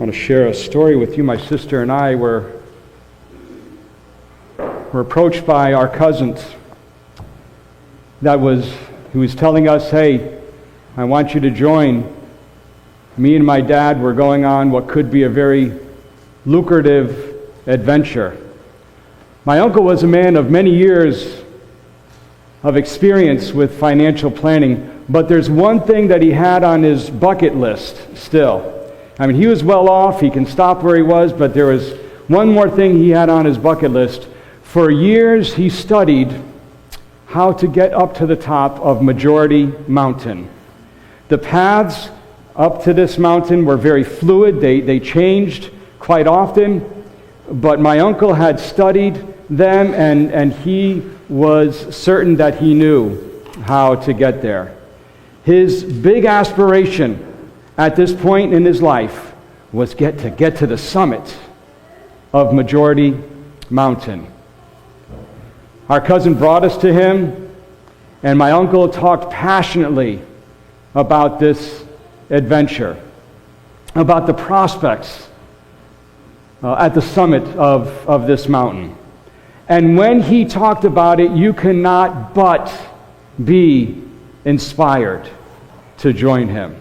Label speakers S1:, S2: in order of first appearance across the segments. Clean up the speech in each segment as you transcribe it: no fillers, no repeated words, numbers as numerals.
S1: want to share a story with you. My sister and I were approached by our cousins. He was telling us, hey, I want you to join. Me and my dad were going on what could be a very lucrative adventure. My uncle was a man of many years of experience with financial planning, but there's one thing that he had on his bucket list still. I mean, he was well off, he can stop where he was, but there was one more thing he had on his bucket list. For years, he studied how to get up to the top of Majority Mountain. The paths up to this mountain were very fluid, they changed quite often, but my uncle had studied them, and he was certain that he knew how to get there. His big aspiration at this point in his life was to get to the summit of Majority Mountain. Our cousin brought us to him, and my uncle talked passionately about this adventure, about the prospects at the summit of this mountain. And when he talked about it, you cannot but be inspired to join him.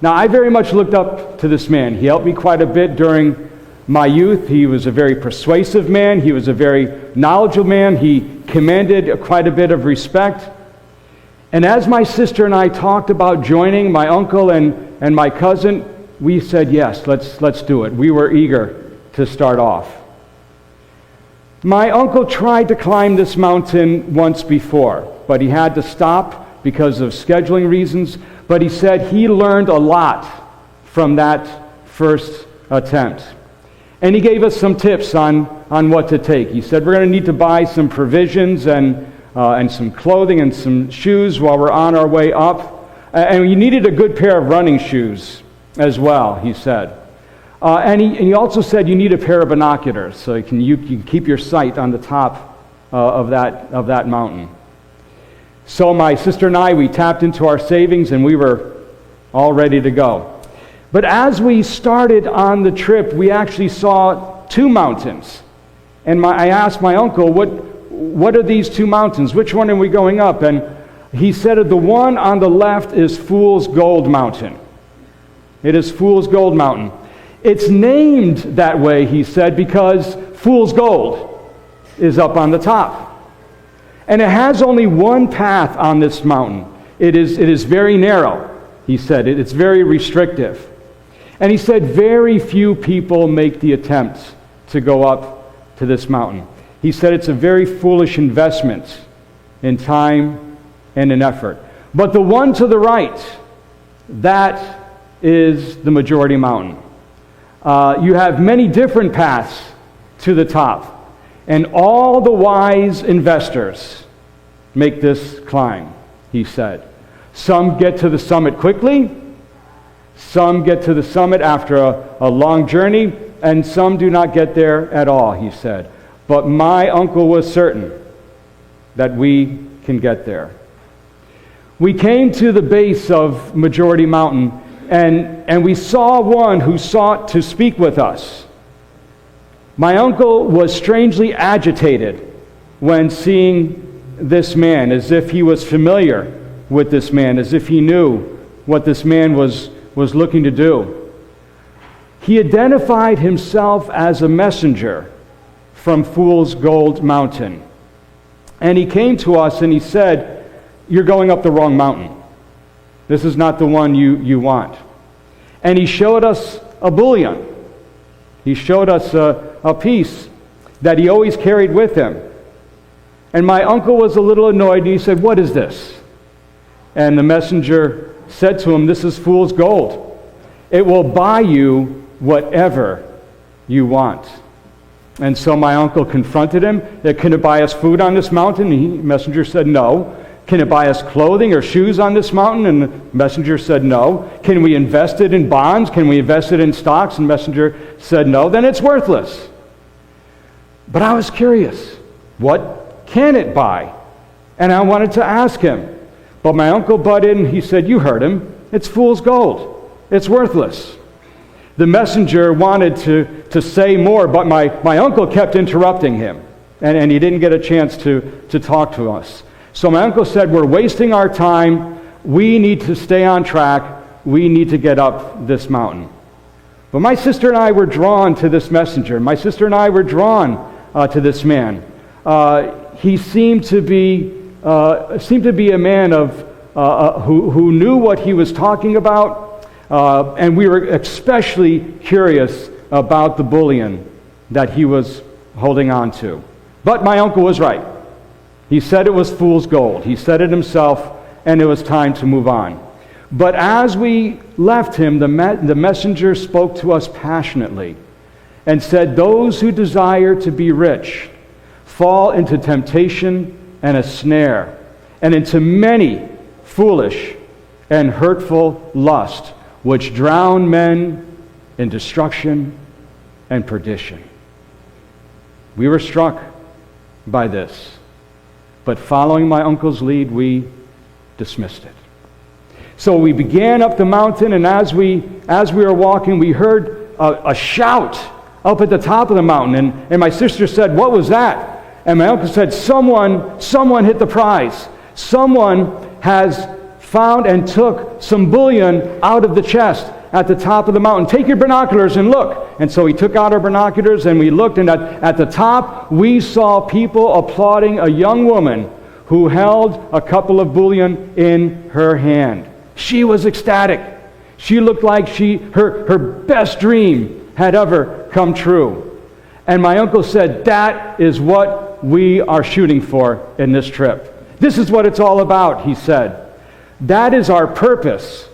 S1: Now, I very much looked up to this man. He helped me quite a bit during my youth. He was a very persuasive man. He was a very knowledgeable man. He commanded quite a bit of respect. And as my sister and I talked about joining my uncle and my cousin, we said, yes, let's do it. We were eager to start off. My uncle tried to climb this mountain once before, but he had to stop because of scheduling reasons. But he said he learned a lot from that first attempt. And he gave us some tips on what to take. He said we're going to need to buy some provisions and some clothing and some shoes while we're on our way up. And you needed a good pair of running shoes as well, he said. And he also said you need a pair of binoculars so you can keep your sight on the top of that mountain. So my sister and I, we tapped into our savings and we were all ready to go. But as we started on the trip, we actually saw two mountains. And I asked my uncle, what are these two mountains? Which one are we going up? And he said the one on the left is Fool's Gold Mountain. It is Fool's Gold Mountain. It's named that way, he said, because fool's gold is up on the top. And it has only one path on this mountain. It is very narrow, he said. It's very restrictive. And he said very few people make the attempt to go up to this mountain. He said it's a very foolish investment in time and in effort. But the one to the right, that is the Majority Mountain. You have many different paths to the top. And all the wise investors make this climb, he said. Some get to the summit quickly, some get to the summit after a long journey, and some do not get there at all, he said. But my uncle was certain that we can get there. We came to the base of Majority Mountain, and we saw one who sought to speak with us. My uncle was strangely agitated when seeing this man, as if he was familiar with this man, as if he knew what this man was looking to do. He identified himself as a messenger from Fool's Gold Mountain. And he came to us and he said, "You're going up the wrong mountain. This is not the one you want." And he showed us a bullion. He showed us a piece that he always carried with him. And my uncle was a little annoyed, and he said, "What is this?" And the messenger said to him, "This is fool's gold. It will buy you whatever you want." And so my uncle confronted him. "Can it buy us food on this mountain?" And the messenger said, "No." "Can it buy us clothing or shoes on this mountain?" And the messenger said, "No." "Can we invest it in bonds? Can we invest it in stocks?" And the messenger said, "No." "Then it's worthless." But I was curious. What can it buy? And I wanted to ask him. But my uncle butted in and he said, "You heard him. It's fool's gold. It's worthless." The messenger wanted to say more, but my uncle kept interrupting him, and he didn't get a chance to talk to us. So my uncle said, we're wasting our time. We need to stay on track. We need to get up this mountain. But my sister and I were drawn to this messenger. My sister and I were drawn to this man. He seemed to be a man who knew what he was talking about, and we were especially curious about the bullion that he was holding on to. But my uncle was right. He said it was fool's gold. He said it himself, and it was time to move on. But as we left him, the messenger spoke to us passionately and said, those who desire to be rich fall into temptation and a snare, and into many foolish and hurtful lusts, which drown men in destruction and perdition. We were struck by this, but following my uncle's lead, we dismissed it. So we began up the mountain, and as we were walking, we heard a shout up at the top of the mountain, and my sister said, what was that? And my uncle said, someone hit the prize. Someone has found and took some bullion out of the chest at the top of the mountain. Take your binoculars and look. And so we took out our binoculars and we looked, and at the top we saw people applauding a young woman who held a couple of bullion in her hand. She was ecstatic. She looked like her best dream had ever come true. And my uncle said, that is what we are shooting for in this trip. This is what it's all about, he said. That is our purpose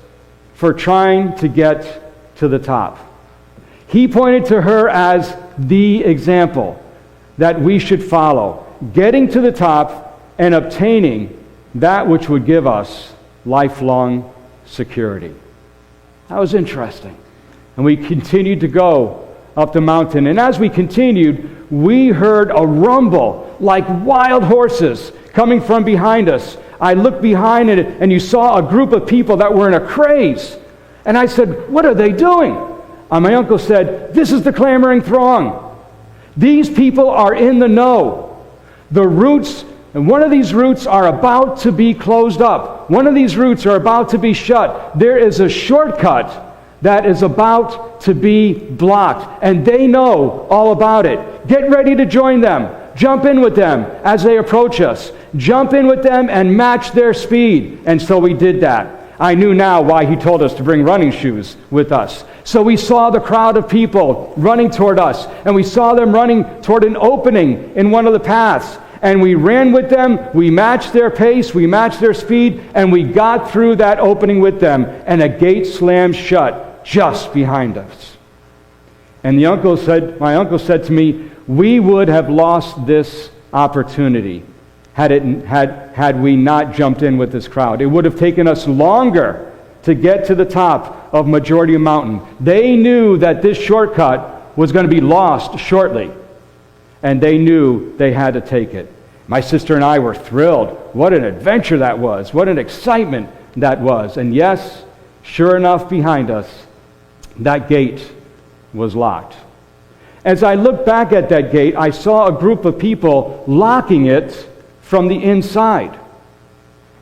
S1: for trying to get to the top. He pointed to her as the example that we should follow, getting to the top and obtaining that which would give us lifelong security. That was interesting. And we continued to go up the mountain. And as we continued, we heard a rumble like wild horses coming from behind us. I looked behind it, and you saw a group of people that were in a craze. And I said, what are they doing? And my uncle said, this is the clamoring throng. These people are in the know. The routes, and one of these routes are about to be closed up. One of these routes are about to be shut. There is a shortcut that is about to be blocked, and they know all about it. Get ready to join them. Jump in with them as they approach us. Jump in with them and match their speed. And so we did that. I knew now why he told us to bring running shoes with us. So we saw the crowd of people running toward us, and we saw them running toward an opening in one of the paths. And we ran with them, we matched their pace, we matched their speed, and we got through that opening with them, and a gate slammed shut just behind us. And my uncle said to me, we would have lost this opportunity had we not jumped in with this crowd. It would have taken us longer to get to the top of Majority Mountain. They knew that this shortcut was going to be lost shortly, and they knew they had to take it. My sister and I were thrilled. What an adventure that was. What an excitement that was. And yes, sure enough, behind us, that gate was locked. As I looked back at that gate, I saw a group of people locking it from the inside.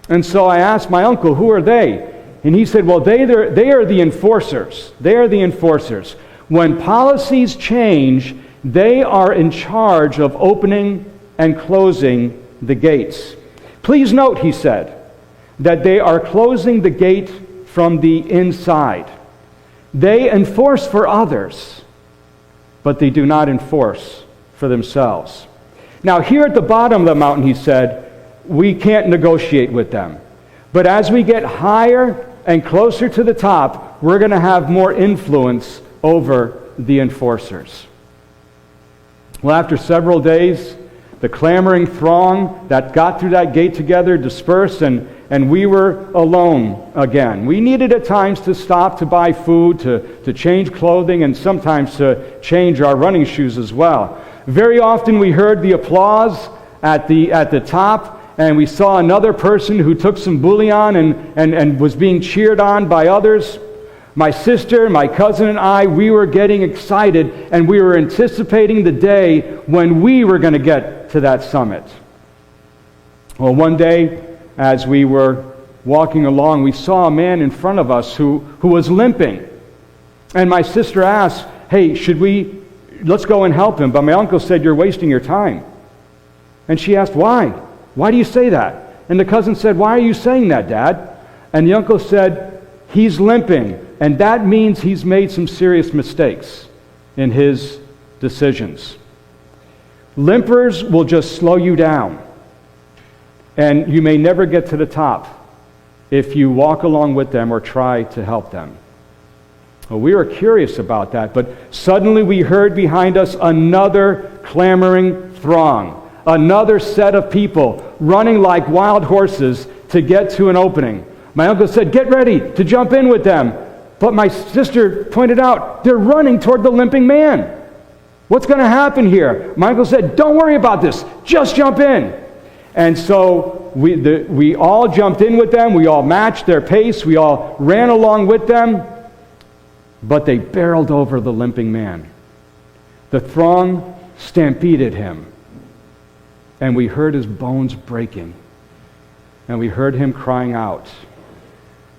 S1: And so I asked my uncle, who are they? And he said, well, they are the enforcers. They are the enforcers. When policies change, they are in charge of opening and closing the gates. Please note, he said, that they are closing the gate from the inside. They enforce for others, but they do not enforce for themselves. Now, here at the bottom of the mountain, he said, we can't negotiate with them. But as we get higher and closer to the top, we're going to have more influence over the enforcers. Well, after several days, the clamoring throng that got through that gate together dispersed, and we were alone again. We needed at times to stop to buy food, to change clothing, and sometimes to change our running shoes as well. Very often we heard the applause at the top, and we saw another person who took some bullion and was being cheered on by others. My sister, my cousin, and I, we were getting excited, and we were anticipating the day when we were going to get to that summit. Well, one day, as we were walking along, we saw a man in front of us who was limping. And my sister asked, hey, let's go and help him. But my uncle said, you're wasting your time. And she asked, why? Why do you say that? And the cousin said, why are you saying that, Dad? And the uncle said, he's limping. And that means he's made some serious mistakes in his decisions. Limpers will just slow you down. And you may never get to the top if you walk along with them or try to help them. Well, we were curious about that, but suddenly we heard behind us another clamoring throng, another set of people running like wild horses to get to an opening. My uncle said, get ready to jump in with them. But my sister pointed out, they're running toward the limping man. What's going to happen here? My uncle said, don't worry about this, just jump in. And so we all jumped in with them, we all matched their pace, we all ran along with them, but they barreled over the limping man. The throng stampeded him, and we heard his bones breaking, and we heard him crying out.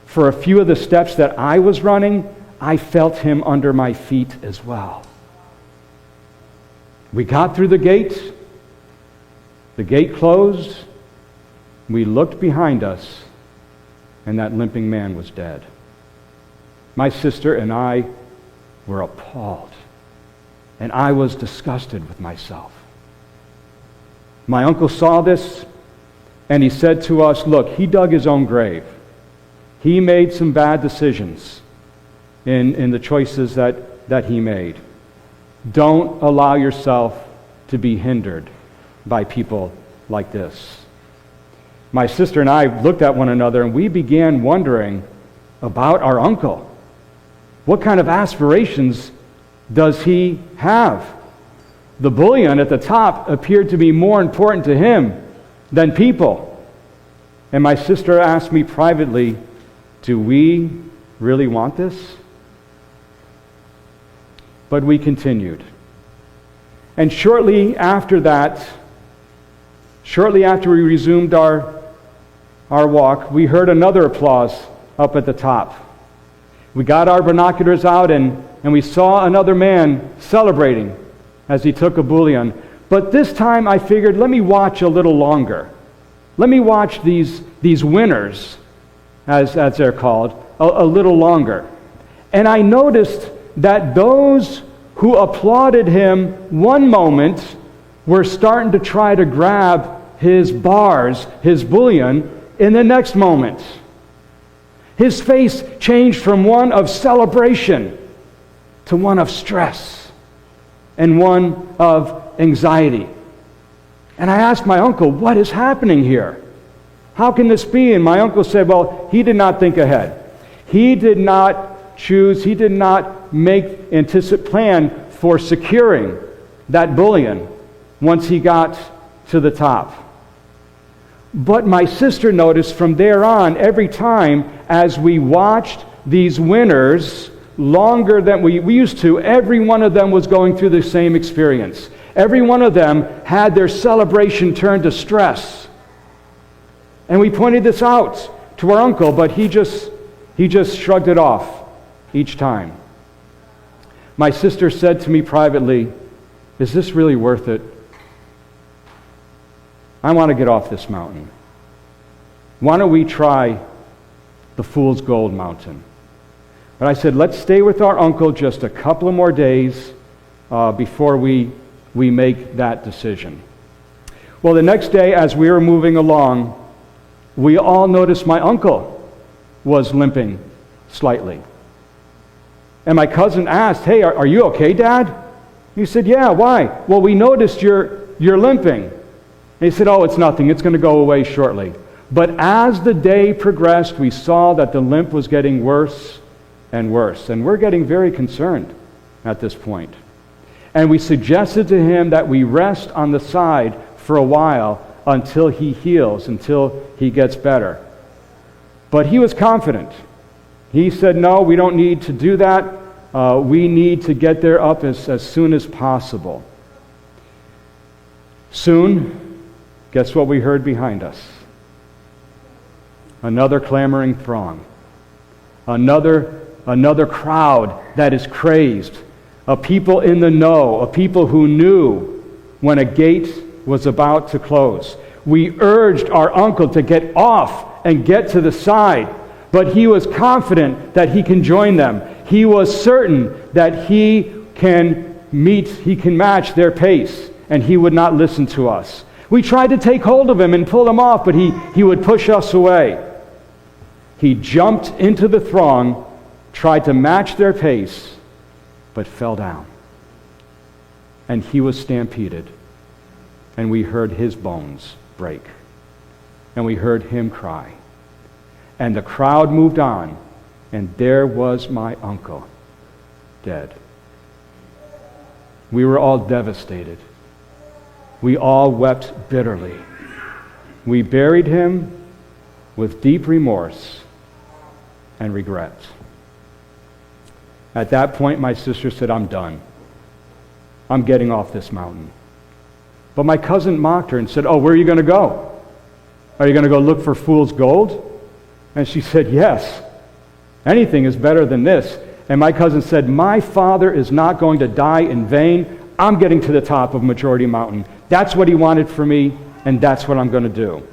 S1: For a few of the steps that I was running, I felt him under my feet as well. We got through the gate closed, we looked behind us, and that limping man was dead. My sister and I were appalled, and I was disgusted with myself. My uncle saw this, and he said to us, look, he dug his own grave. He made some bad decisions in the choices that he made. Don't allow yourself to be hindered by people like this. My sister and I looked at one another, and we began wondering about our uncle. What kind of aspirations does he have? The bullion at the top appeared to be more important to him than people. And my sister asked me privately, do we really want this? But we continued. And shortly after we resumed our walk, we heard another applause up at the top. We got our binoculars out and we saw another man celebrating as he took a bullion. But this time I figured, let me watch a little longer. Let me watch these winners, as they're called, a little longer. And I noticed that those who applauded him one moment were starting to try to grab his bars, his bullion, in the next moment. His face changed from one of celebration to one of stress and one of anxiety. And I asked my uncle, what is happening here? How can this be? And my uncle said, well, he did not think ahead. He did not choose, he did not plan for securing that bullion once he got to the top. But my sister noticed from there on, every time as we watched these winners longer than we used to, every one of them was going through the same experience. Every one of them had their celebration turned to stress. And we pointed this out to our uncle, but he just shrugged it off each time. My sister said to me privately, is this really worth it? I want to get off this mountain. Why don't we try the Fool's Gold Mountain? But I said, let's stay with our uncle just a couple of more days before we make that decision. Well, the next day, as we were moving along, we all noticed my uncle was limping slightly. And my cousin asked, hey, are you okay, Dad? He said, yeah, why? Well, we noticed you're limping. And he said, oh, it's nothing. It's going to go away shortly. But as the day progressed, we saw that the limp was getting worse and worse. And we're getting very concerned at this point. And we suggested to him that we rest on the side for a while until he heals, until he gets better. But he was confident He said, no, we don't need to do that. We need to get there up as soon as possible. Soon, guess what we heard behind us? Another clamoring throng. Another crowd that is crazed. A people in the know, a people who knew when a gate was about to close. We urged our uncle to get off and get to the side, but he was confident that he can join them. He was certain that he can match their pace, and he would not listen to us. We tried to take hold of him and pull him off, but he would push us away. He jumped into the throng, tried to match their pace, but fell down. And he was stampeded, and we heard his bones break, and we heard him cry. And the crowd moved on, and there was my uncle, dead. We were all devastated. We all wept bitterly. We buried him with deep remorse and regret. At that point, my sister said, I'm done. I'm getting off this mountain. But my cousin mocked her and said, oh, where are you going to go? Are you going to go look for fool's gold? And she said, yes. Anything is better than this. And my cousin said, my father is not going to die in vain. I'm getting to the top of Majority Mountain. That's what he wanted for me, and that's what I'm going to do.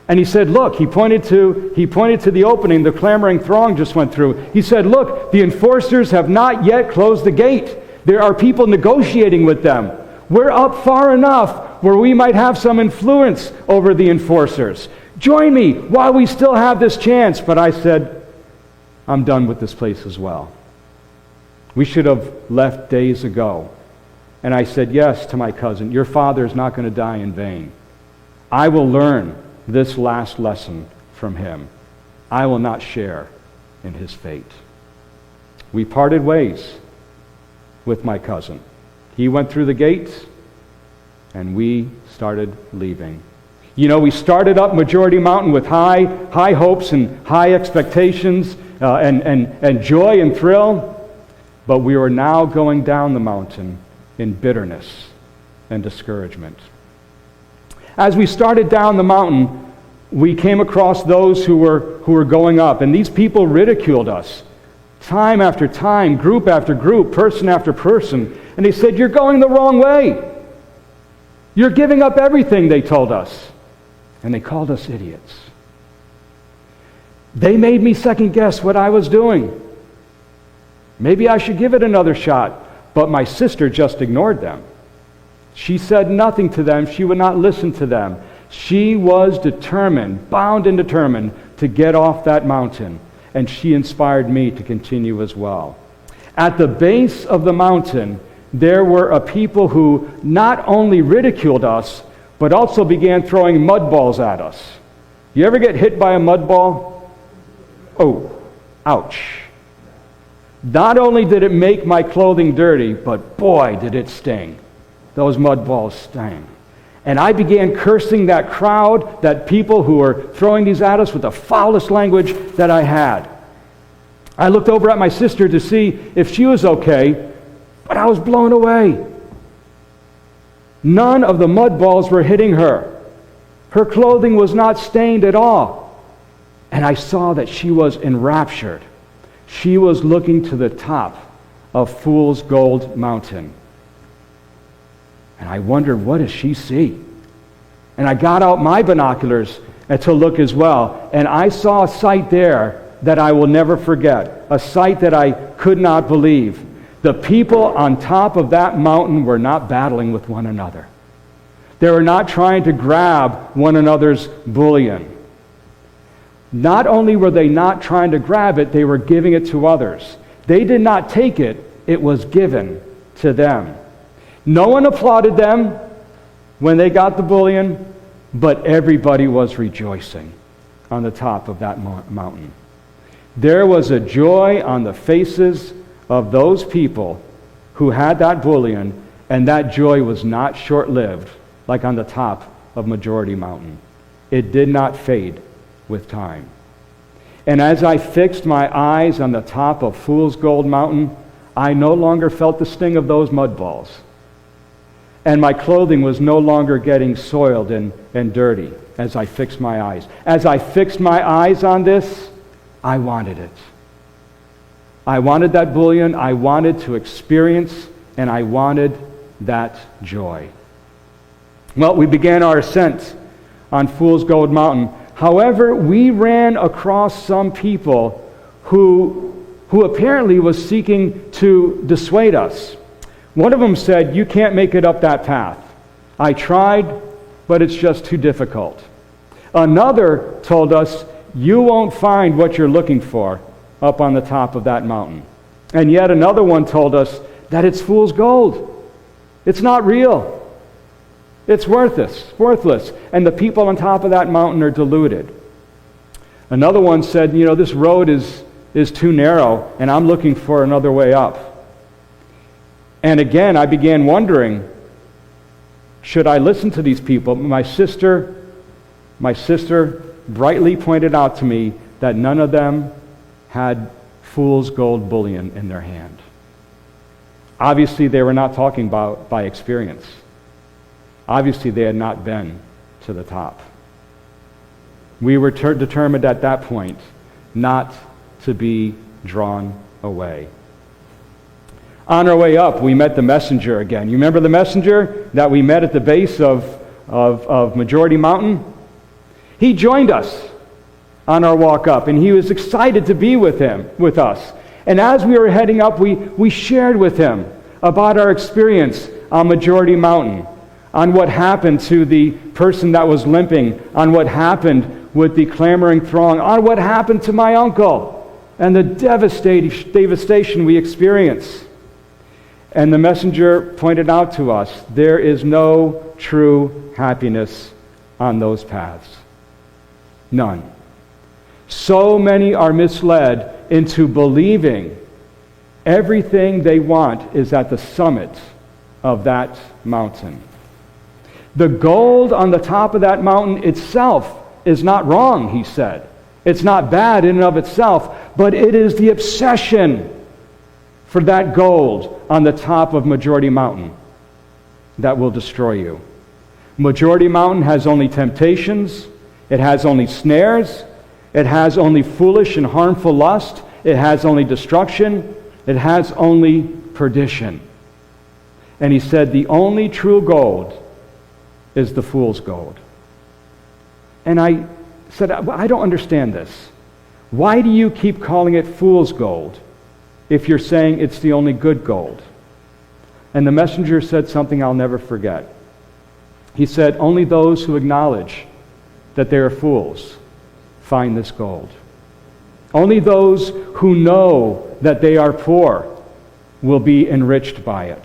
S1: And he said, look, he pointed to the opening the clamoring throng just went through. He said, look, the enforcers have not yet closed the gate. There are people negotiating with them. We're up far enough where we might have some influence over the enforcers. Join me while we still have this chance. But I said, I'm done with this place as well. We should have left days ago. And I said yes to my cousin. Your father is not going to die in vain. I will learn this last lesson from him. I will not share in his fate. We parted ways with my cousin. He went through the gate, and we started leaving. You know, we started up Majority Mountain with high hopes and high expectations and joy and thrill, but we were now going down the mountain in bitterness and discouragement. As we started down the mountain, we came across those who were going up, and these people ridiculed us time after time, group after group, person after person, and they said, you're going the wrong way. You're giving up everything, they told us. And they called us idiots. They made me second guess what I was doing. Maybe I should give it another shot. But my sister just ignored them. She said nothing to them. She would not listen to them. She was determined, bound and determined, to get off that mountain. And she inspired me to continue as well. At the base of the mountain, there were a people who not only ridiculed us, but also began throwing mud balls at us. You ever get hit by a mud ball? Oh, ouch. Not only did it make my clothing dirty, but boy, did it sting. Those mud balls sting. And I began cursing that crowd, that people who were throwing these at us with the foulest language that I had. I looked over at my sister to see if she was okay, but I was blown away. None of the mud balls were hitting her. Her clothing was not stained at all. And I saw that she was enraptured. She was looking to the top of Fool's Gold Mountain. And I wondered, what does she see? And I got out my binoculars to look as well. And I saw a sight there that I will never forget. A sight that I could not believe. The people on top of that mountain were not battling with one another. They were not trying to grab one another's bullion. Not only were they not trying to grab it, they were giving it to others. They did not take it, it was given to them. No one applauded them when they got the bullion, but everybody was rejoicing on the top of that mountain. There was a joy on the faces of those people who had that bullion, and that joy was not short-lived like on the top of Majority Mountain. It did not fade with time. And as I fixed my eyes on the top of Fool's Gold Mountain, I no longer felt the sting of those mud balls. And my clothing was no longer getting soiled and dirty as I fixed my eyes. As I fixed my eyes on this, I wanted it. I wanted that bullion, I wanted to experience, and I wanted that joy. Well, we began our ascent on Fool's Gold Mountain. However, we ran across some people who apparently was seeking to dissuade us. One of them said, "You can't make it up that path. I tried, but it's just too difficult." Another told us, "You won't find what you're looking for up on the top of that mountain." And yet another one told us that it's fool's gold. It's not real. It's worthless. And the people on top of that mountain are deluded. Another one said, "This road is too narrow, and I'm looking for another way up." And again, I began wondering, should I listen to these people? My sister brightly pointed out to me that none of them had fool's gold bullion in their hand. Obviously, they were not talking about by experience. Obviously, they had not been to the top. We were determined at that point not to be drawn away. On our way up, we met the messenger again. You remember the messenger that we met at the base of Majority Mountain? He joined us on our walk up, and he was excited to be with us. And as we were heading up, we shared with him about our experience on Majority Mountain, on what happened to the person that was limping, on what happened with the clamoring throng, on what happened to my uncle, and the devastation we experienced. And the messenger pointed out to us, there is no true happiness on those paths. None. So many are misled into believing everything they want is at the summit of that mountain. The gold on the top of that mountain itself is not wrong, he said. It's not bad in and of itself, but it is the obsession for that gold on the top of Majority Mountain that will destroy you. Majority Mountain has only temptations, it has only snares, it has only foolish and harmful lust, it has only destruction, it has only perdition. And he said the only true gold is the fool's gold. And I said, I don't understand this. Why do you keep calling it fool's gold if you're saying it's the only good gold? And the messenger said something I'll never forget. He said, only those who acknowledge that they are fools find this gold. Only those who know that they are poor will be enriched by it.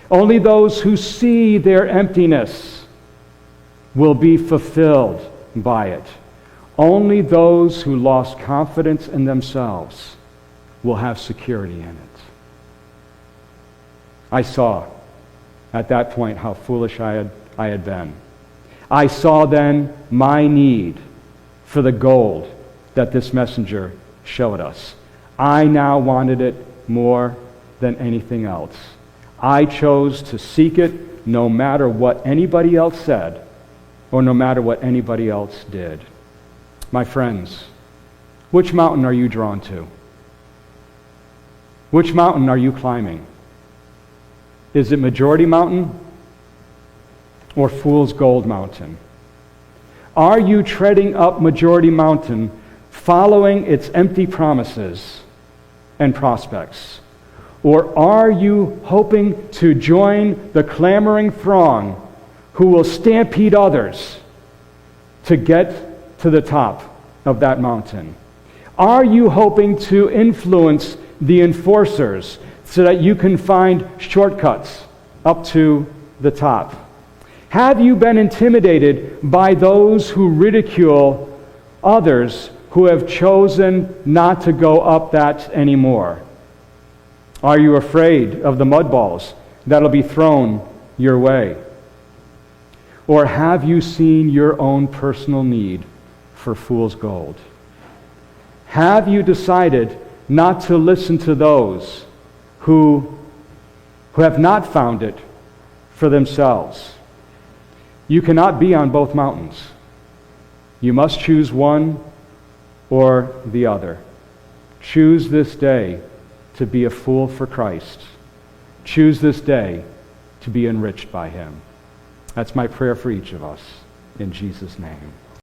S1: Only those who see their emptiness will be fulfilled by it. Only those who lost confidence in themselves will have security in it. I saw at that point how foolish I had been. I saw then my need for the gold that this messenger showed us. I now wanted it more than anything else. I chose to seek it no matter what anybody else said or no matter what anybody else did. My friends, which mountain are you drawn to? Which mountain are you climbing? Is it Majority Mountain or Fool's Gold Mountain? Are you treading up Majority Mountain, following its empty promises and prospects? Or are you hoping to join the clamoring throng who will stampede others to get to the top of that mountain? Are you hoping to influence the enforcers so that you can find shortcuts up to the top? Have you been intimidated by those who ridicule others who have chosen not to go up that anymore? Are you afraid of the mud balls that'll be thrown your way? Or have you seen your own personal need for fool's gold? Have you decided not to listen to those who have not found it for themselves? You cannot be on both mountains. You must choose one or the other. Choose this day to be a fool for Christ. Choose this day to be enriched by Him. That's my prayer for each of us. In Jesus' name.